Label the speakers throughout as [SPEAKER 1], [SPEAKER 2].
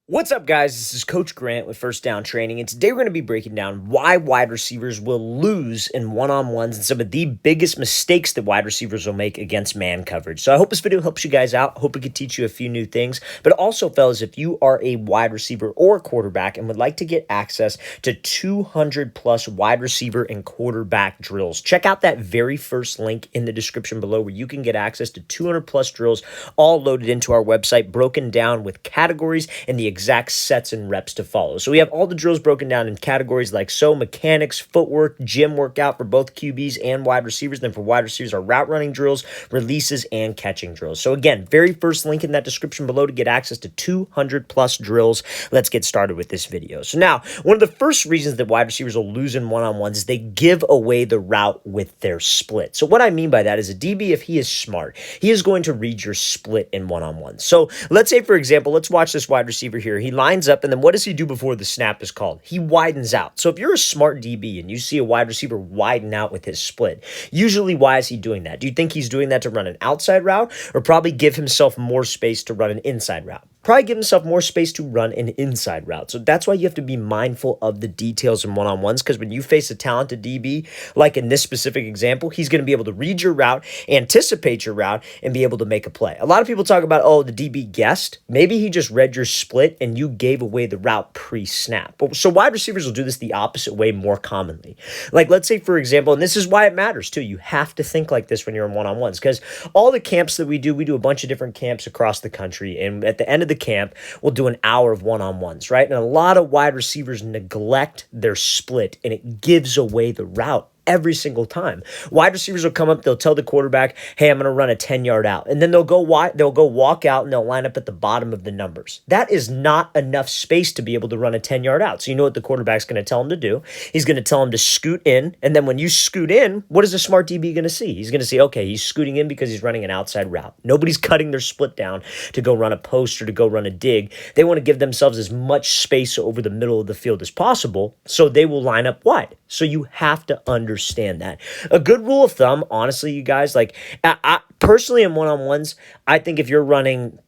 [SPEAKER 1] What's up, guys? This is Coach Grant with First Down Training, and today we're going to be breaking down why wide receivers will lose in one-on-ones and some of the biggest mistakes that wide receivers will make against man coverage. So I hope this video helps you guys out. Hope it could teach you a few new things. But also, fellas, if you are a wide receiver or a quarterback and would like to get access to 200 plus wide receiver and quarterback drills, check out that very first link in the description below where you can get access to 200 plus drills all loaded into our website, broken down with categories and the exact sets and reps to follow. So we have all the drills broken down in categories like mechanics, footwork, gym workout for both QBs and wide receivers. Then for wide receivers, our route running drills, releases, and catching drills. So again, very first link in that description below to get access to 200 plus drills. Let's get started with this video. So now, one of the first reasons that wide receivers will lose in one-on-ones is they give away the route with their split. So what I mean by that is a DB, if he is smart, he is going to read your split in one-on-ones. So let's say, for example, let's watch this wide receiver here. He lines up, and then what does he do before the snap is called? He widens out. So if you're a smart DB and you see a wide receiver widen out with his split, usually why is he doing that? Do you think he's doing that to run an outside route or probably give himself more space to run an inside route? Probably give himself more space to run an inside route. So that's why you have to be mindful of the details in one-on-ones, because when you face a talented DB, like in this specific example, he's going to be able to read your route, anticipate your route, and be able to make a play. A lot of people talk about, oh, the DB guessed. Maybe he just read your split and you gave away the route pre-snap. So wide receivers will do this the opposite way more commonly. Like, let's say, for example, and this is why it matters too, you have to think like this when you're in one-on-ones, because all the camps that we do a bunch of different camps across the country, and at the end of the camp, we'll do an hour of one-on-ones, right? And a lot of wide receivers neglect their split, and it gives away the route every single time. Wide receivers will come up, they'll tell the quarterback, hey, I'm going to run a 10-yard out. And then they'll go walk out and they'll line up at the bottom of the numbers. That is not enough space to be able to run a 10-yard out. So you know what the quarterback's going to tell him to do? He's going to tell him to scoot in. And then when you scoot in, what is a smart DB going to see? He's going to see, okay, he's scooting in because he's running an outside route. Nobody's cutting their split down to go run a post or to go run a dig. They want to give themselves as much space over the middle of the field as possible, so they will line up wide. So you have to understand that. A good rule of thumb, honestly, you guys, like I personally in one-on-ones, I think if you're running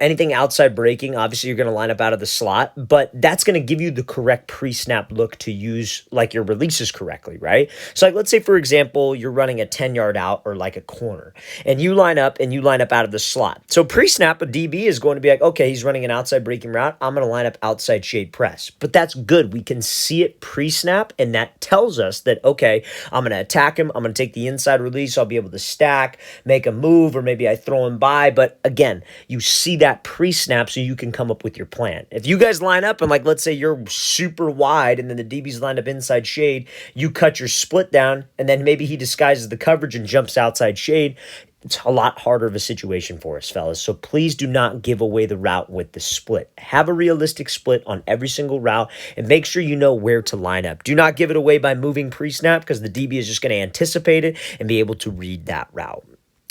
[SPEAKER 1] anything outside breaking, obviously you're going to line up out of the slot, but that's going to give you the correct pre-snap look to use like your releases correctly, right? So like, let's say, for example, you're running a 10-yard out or like a corner, and you line up out of the slot. So pre-snap, a DB is going to be like, okay, he's running an outside breaking route. I'm going to line up outside shade press. But that's good. We can see it pre-snap, and that tells us that, okay, I'm going to attack him. I'm going to take the inside release. I'll be able to stack, make a move, or maybe I throw him by. But again, you see that pre-snap so you can come up with your plan. If you guys line up and, like, let's say you're super wide and then the DB's lined up inside shade, you cut your split down and then maybe he disguises the coverage and jumps outside shade. It's a lot harder of a situation for us, fellas. So please do not give away the route with the split. Have a realistic split on every single route and make sure you know where to line up. Do not give it away by moving pre-snap, because the DB is just going to anticipate it and be able to read that route.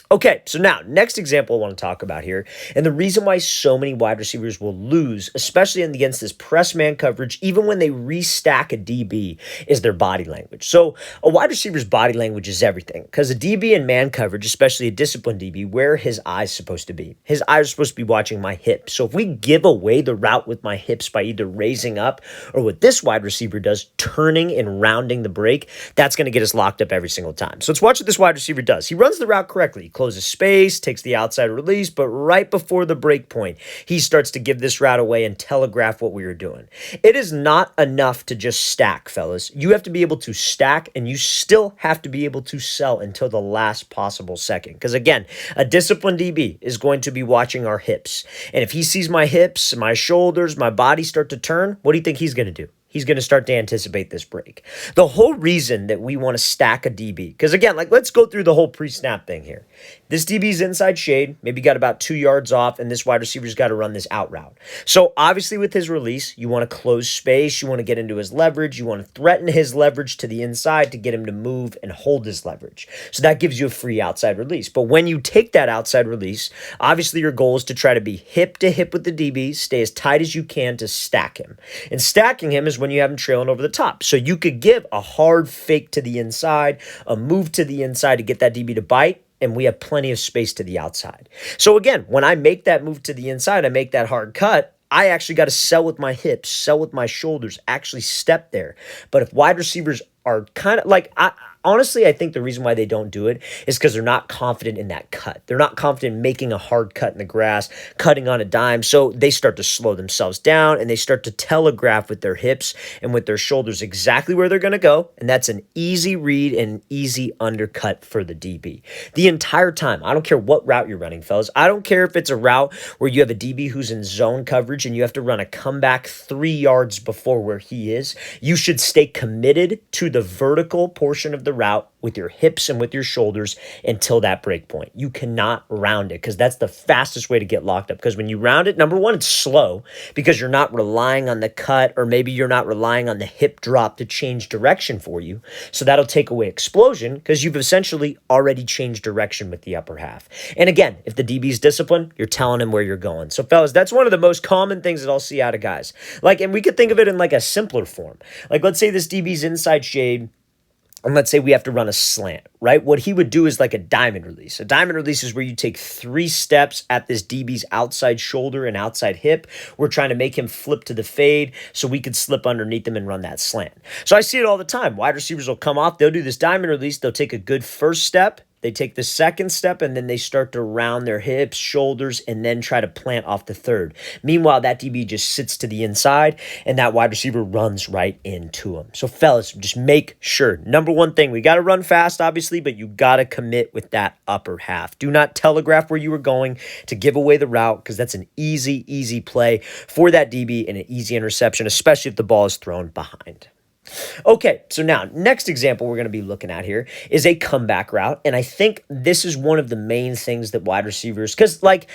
[SPEAKER 1] Okay, so now, next example I want to talk about here, and the reason why so many wide receivers will lose, especially against this press man coverage, even when they restack a DB, is their body language. So a wide receiver's body language is everything, because a DB in man coverage, especially a disciplined DB, where are his eyes supposed to be? His eyes are supposed to be watching my hips. So if we give away the route with my hips by either raising up or what this wide receiver does, turning and rounding the break, that's going to get us locked up every single time. So let's watch what this wide receiver does. He runs the route correctly. Closes space, takes the outside release, but right before the break point, he starts to give this route away and telegraph what we are doing. It is not enough to just stack, fellas. You have to be able to stack, and you still have to be able to sell until the last possible second. Because again, a disciplined DB is going to be watching our hips. And if he sees my hips, my shoulders, my body start to turn, what do you think he's going to do? He's going to start to anticipate this break. The whole reason that we want to stack a DB, because again, like, let's go through the whole pre-snap thing here. This DB's inside shade, maybe got about 2 yards off, and this wide receiver's got to run this out route. So obviously with his release, you want to close space, you want to get into his leverage, you want to threaten his leverage to the inside to get him to move and hold his leverage. So that gives you a free outside release. But when you take that outside release, obviously your goal is to try to be hip to hip with the DB, stay as tight as you can to stack him. And stacking him is when you have him trailing over the top. So you could give a hard fake to the inside, a move to the inside to get that DB to bite, and we have plenty of space to the outside. So again, when I make that move to the inside, I make that hard cut, I actually got to sell with my hips, sell with my shoulders, actually step there. But if wide receivers are kind of like, honestly, I think the reason why they don't do it is because they're not confident in that cut. They're not confident in making a hard cut in the grass, cutting on a dime. So they start to slow themselves down and they start to telegraph with their hips and with their shoulders exactly where they're going to go. And that's an easy read and an easy undercut for the DB. The entire time, I don't care what route you're running, fellas. I don't care if it's a route where you have a DB who's in zone coverage and you have to run a comeback 3 yards before where he is. You should stay committed to the vertical portion of the route with your hips and with your shoulders until that break point. You cannot round it because that's the fastest way to get locked up. Because when you round it, number one, it's slow because you're not relying on the cut, or maybe you're not relying on the hip drop to change direction for you. So that'll take away explosion because you've essentially already changed direction with the upper half. And again, if the DB's disciplined, you're telling him where you're going. So fellas, that's one of the most common things that I'll see out of guys. Like, and we could think of it in like a simpler form. Like, let's say this DB's inside shade, and let's say we have to run a slant, right? What he would do is like a diamond release. A diamond release is where you take 3 steps at this DB's outside shoulder and outside hip. We're trying to make him flip to the fade so we could slip underneath him and run that slant. So I see it all the time. Wide receivers will come off. They'll do this diamond release. They'll take a good first step. They take the second step and then they start to round their hips, shoulders, and then try to plant off the third. Meanwhile, that DB just sits to the inside and that wide receiver runs right into him. So fellas, just make sure. Number one thing, we got to run fast, obviously, but you got to commit with that upper half. Do not telegraph where you were going to give away the route because that's an easy play for that DB and an easy interception, especially if the ball is thrown behind. Okay, so now, next example we're going to be looking at here is a comeback route, and I think this is one of the main things that wide receivers, because, like,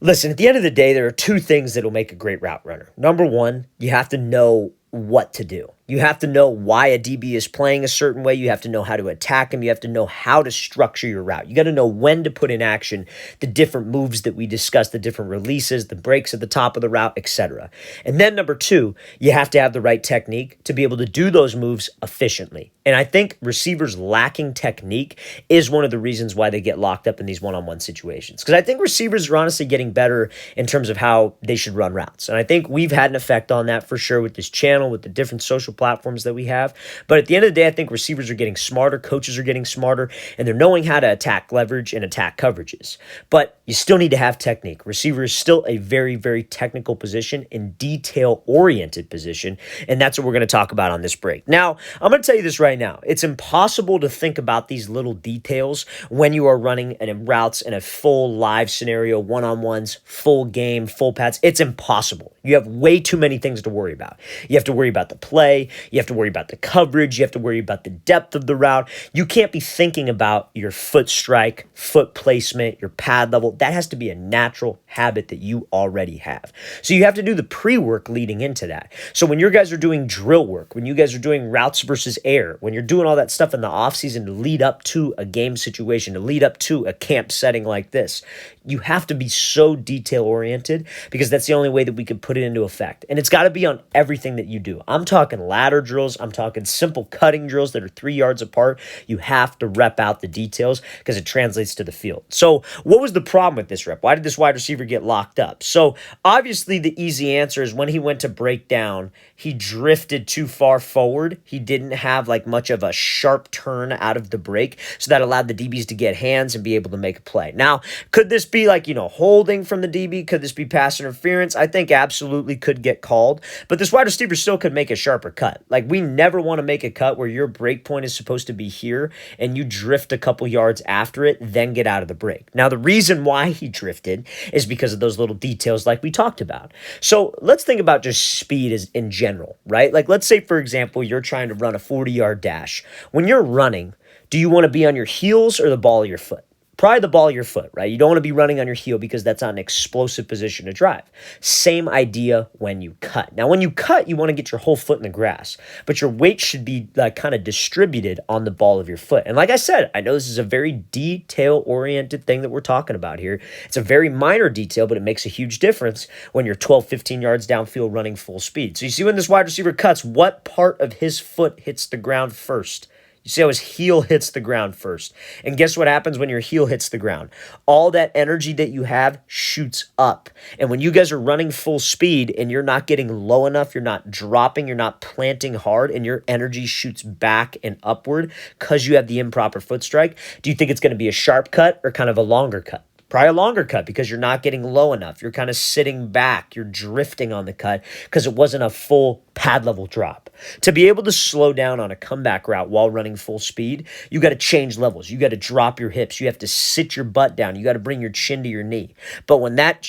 [SPEAKER 1] listen, at the end of the day, there are 2 things that will make a great route runner. Number one, you have to know what to do. You have to know why a DB is playing a certain way. You have to know how to attack him. You have to know how to structure your route. You got to know when to put in action the different moves that we discussed, the different releases, the breaks at the top of the route, etc. And then number 2, you have to have the right technique to be able to do those moves efficiently. And I think receivers lacking technique is one of the reasons why they get locked up in these one-on-one situations. Because I think receivers are honestly getting better in terms of how they should run routes. And I think we've had an effect on that for sure with this channel, with the different social platforms that we have. But at the end of the day, I think receivers are getting smarter, coaches are getting smarter, and they're knowing how to attack leverage and attack coverages. But you still need to have technique. Receiver is still a very technical position and detail-oriented position, and that's what we're going to talk about on this break. Now, I'm going to tell you this right now. It's impossible to think about these little details when you are running routes in a full live scenario, one-on-ones, full game, full pads. It's impossible. You have way too many things to worry about. You have to worry about the play. You have to worry about the coverage. You have to worry about the depth of the route. You can't be thinking about your foot strike, foot placement, your pad level. That has to be a natural habit that you already have. So you have to do the pre-work leading into that. So when your guys are doing drill work, when you guys are doing routes versus air, when you're doing all that stuff in the offseason to lead up to a game situation, to lead up to a camp setting like this, you have to be so detail-oriented because that's the only way that we can put it into effect. And it's got to be on everything that you do. I'm talking ladder drills. I'm talking simple cutting drills that are 3 yards apart. You have to rep out the details because it translates to the field. So what was the problem with this rep? Why did this wide receiver get locked up? So obviously the easy answer is when he went to break down, he drifted too far forward. He didn't have like much of a sharp turn out of the break, so that allowed the DBs to get hands and be able to make a play. Now, could this be like, holding from the DB? Could this be pass interference? I think absolutely could get called, but this wide receiver still could make a sharper cut. Like, we never want to make a cut where your break point is supposed to be here and you drift a couple yards after it, then get out of the break. Now, the reason why he drifted is because of those little details like we talked about. So let's think about just speed as in general, right? Like, let's say, for example, you're trying to run a 40-yard dash. When you're running, do you want to be on your heels or the ball of your foot? Probably the ball of your foot, right? You don't want to be running on your heel because that's not an explosive position to drive. Same idea when you cut. Now, when you cut, you want to get your whole foot in the grass, but your weight should be kind of distributed on the ball of your foot. And like I said, I know this is a very detail-oriented thing that we're talking about here. It's a very minor detail, but it makes a huge difference when you're 12, 15 yards downfield running full speed. So you see when this wide receiver cuts, what part of his foot hits the ground first? You see how his heel hits the ground first. And guess what happens when your heel hits the ground? All that energy that you have shoots up. And when you guys are running full speed and you're not getting low enough, you're not dropping, you're not planting hard, and your energy shoots back and upward because you have the improper foot strike, do you think it's going to be a sharp cut or kind of a longer cut? Probably a longer cut because you're not getting low enough. You're kind of sitting back. You're drifting on the cut because it wasn't a full pad level drop. To be able to slow down on a comeback route while running full speed, you got to change levels. You got to drop your hips. You have to sit your butt down. You got to bring your chin to your knee. But when that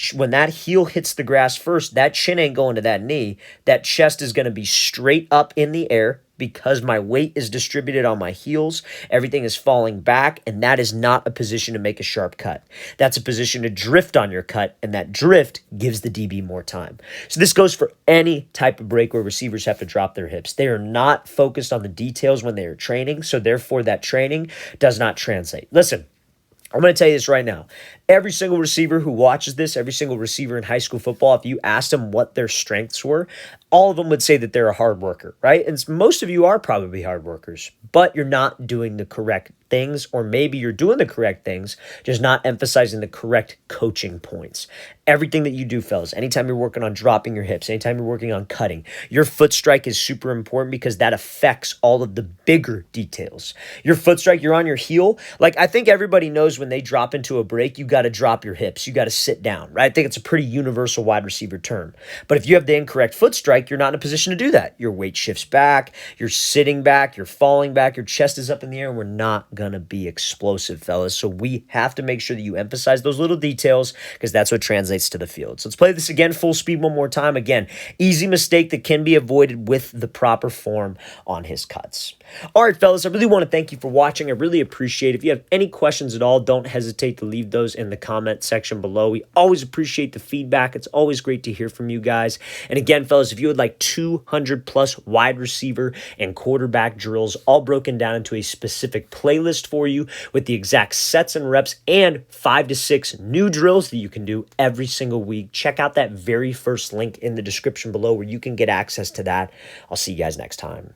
[SPEAKER 1] heel hits the grass first, that chin ain't going to that knee. That chest is going to be straight up in the air, because my weight is distributed on my heels, everything is falling back, and that is not a position to make a sharp cut. That's a position to drift on your cut, and that drift gives the DB more time. So this goes for any type of break where receivers have to drop their hips. They are not focused on the details when they are training, so therefore that training does not translate. Listen, I'm going to tell you this right now. Every single receiver who watches this, every single receiver in high school football, if you asked them what their strengths were, all of them would say that they're a hard worker, right? And most of you are probably hard workers, but you're not doing the correct things, or maybe you're doing the correct things, just not emphasizing the correct coaching points. Everything that you do, fellas, anytime you're working on dropping your hips, anytime you're working on cutting, your foot strike is super important because that affects all of the bigger details. Your foot strike, you're on your heel. Like, I think everybody knows when they drop into a break, you got to drop your hips. You got to sit down, right? I think it's a pretty universal wide receiver term. But if you have the incorrect foot strike, you're not in a position to do that. Your weight shifts back, you're sitting back, you're falling back, your chest is up in the air, and we're not going to be explosive, fellas. So we have to make sure that you emphasize those little details because that's what translates to the field. So let's play this again, full speed one more time. Again, easy mistake that can be avoided with the proper form on his cuts. All right, fellas, I really want to thank you for watching. I really appreciate it. If you have any questions at all, don't hesitate to leave those in the comment section below. We always appreciate the feedback. It's always great to hear from you guys. And again, fellas, if you would like 200 plus wide receiver and quarterback drills all broken down into a specific playlist for you with the exact sets and reps and 5 to 6 new drills that you can do every single week, check out that very first link in the description below where you can get access to that. I'll see you guys next time.